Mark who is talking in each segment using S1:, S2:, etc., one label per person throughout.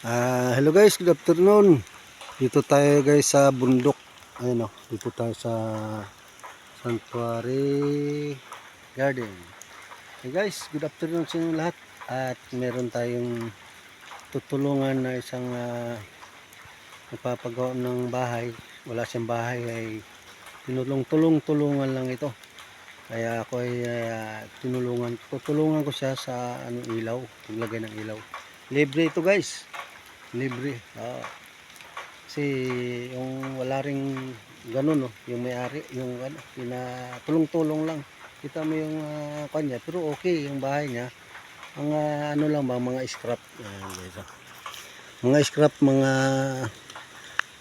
S1: Hello guys, good afternoon. Dito tayo guys sa bundok. Ayun dito tayo sa Sanctuary Garden. Hey guys, good afternoon sa inyo lahat. At meron tayong tutulungan na isang nagpapagawa ng bahay. Wala siyang bahay, ay tulungan lang ito. Kaya ako ay tutulungan ko siya sa ilaw, paglagay ng ilaw. Libre ito guys. Libre. Kasi yung wala ring ganun yung may-ari, yung tulong-tulong lang. Kita mo yung kanya, pero okay yung bahay niya. Mga lang ba, mga scrap. Mga scrap, mga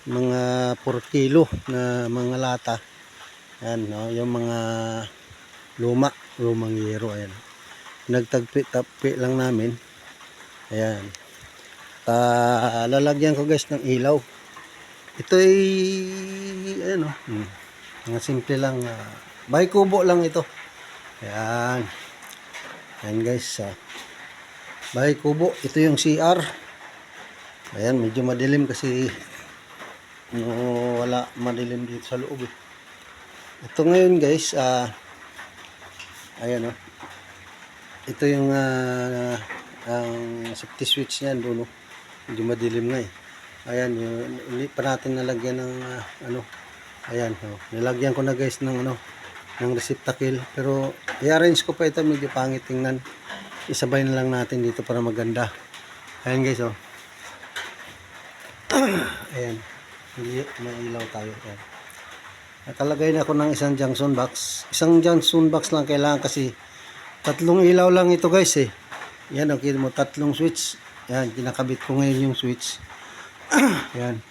S1: 4 kilo na mga lata. Yan, yung mga lumang yero, ayan. Nagtagpi-tapi lang namin. Ayan. Lalagyan ko guys ng ilaw. Ito ay mga simple lang, bahay kubo lang ito. Ayan. Ayan guys, bahay kubo. Ito yung CR. Ayan, medyo madilim kasi wala madilim dito sa loob eh. Ito ngayon guys, ayan ito yung ang safety switch niyan doon medyo madilim na eh. Ayan, hindi pa natin nalagyan ng ayan, nilagyan ko na guys ng ng receptacle, pero i-arrange ko pa ito, medyo pangit tingnan. Isabay na lang natin dito para maganda. Ayan guys, ayan, may ilaw tayo. Ayan, nakalagay na ako ng isang junction box lang kailangan kasi 3 ilaw lang ito guys eh. Yan, okay mo, 3 switch. Yan, kinakabit ko ngayon yung switch. Yan.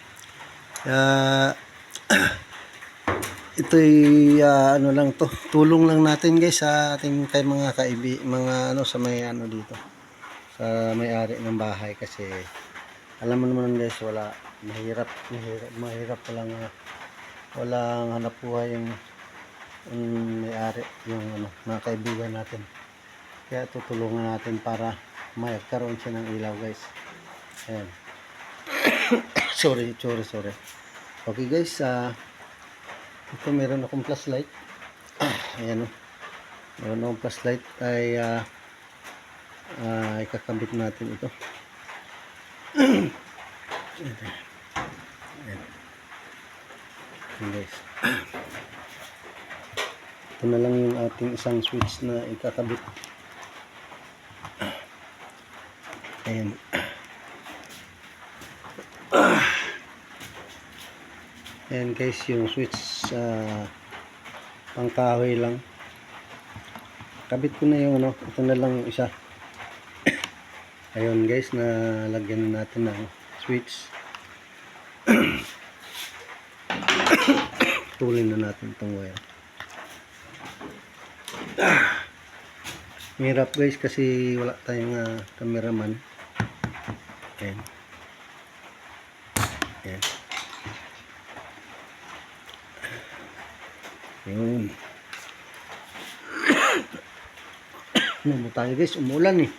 S1: Ito'y lang to. Tulong lang natin guys sa ating kay mga sa may dito. Sa may-ari ng bahay kasi alam mo naman guys, mahirap pa lang walang hanap buhay yung may-ari, yung mga kaibigan natin. Kaya tutulungan natin para magkaroon siya ng ilaw guys. Ayan. sorry. Okay guys, ito meron akong flashlight. Ayan meron akong flashlight ay ikakabit natin ito. Ayan guys, ito na lang yung ating isang switch na ikakabit. Ayan. Ayan guys, yung switch pangkahoy lang. Kabit ko na yung ito na lang yung isa. Ayun guys, nalagyan natin ng switch. Tulin na natin itong wire. Hirap guys kasi wala tayong cameraman. Ayan. Ayan. Yun. Ano tayo guys, umulan eh.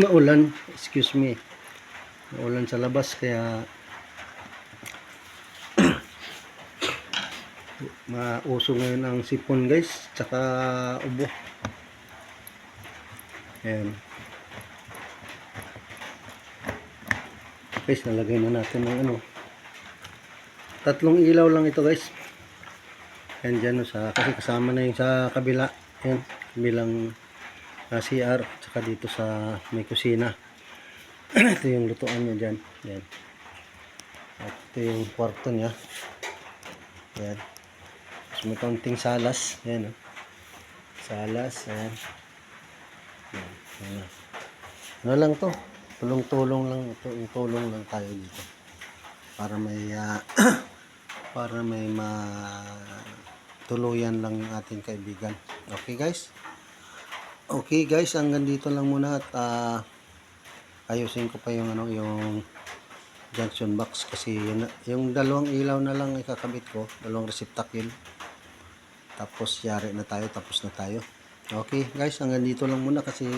S1: Maulan, excuse me. Maulan sa labas kaya mauso ngayon ang sipon guys, tsaka ubo. Ayan. Guys, nalagay na natin ng 3 ilaw lang ito guys. Ayan dyan kasi kasama na yung sa kabila. Ayan, bilang CR, tsaka dito sa may kusina. Ito yung lutuan niya dyan. Ayan. At ito yung kwarto niya. Ayan. Tapos may kaunting salas. Ayan salas. Ayan. Ayan. Ano lang to, tulong lang tayo dito para may para may tuluyan lang yung ating kaibigan. Okay guys, hanggang dito lang muna at ayusin ko pa yung yung junction box kasi yung 2 ilaw na lang ikakabit ko, 2 receptacle, tapos tapos na tayo. Okay guys, hanggang dito lang muna kasi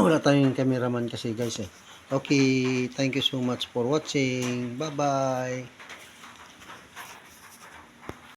S1: Wala tayong cameraman kasi guys eh. Okay, thank you so much for watching. Bye bye.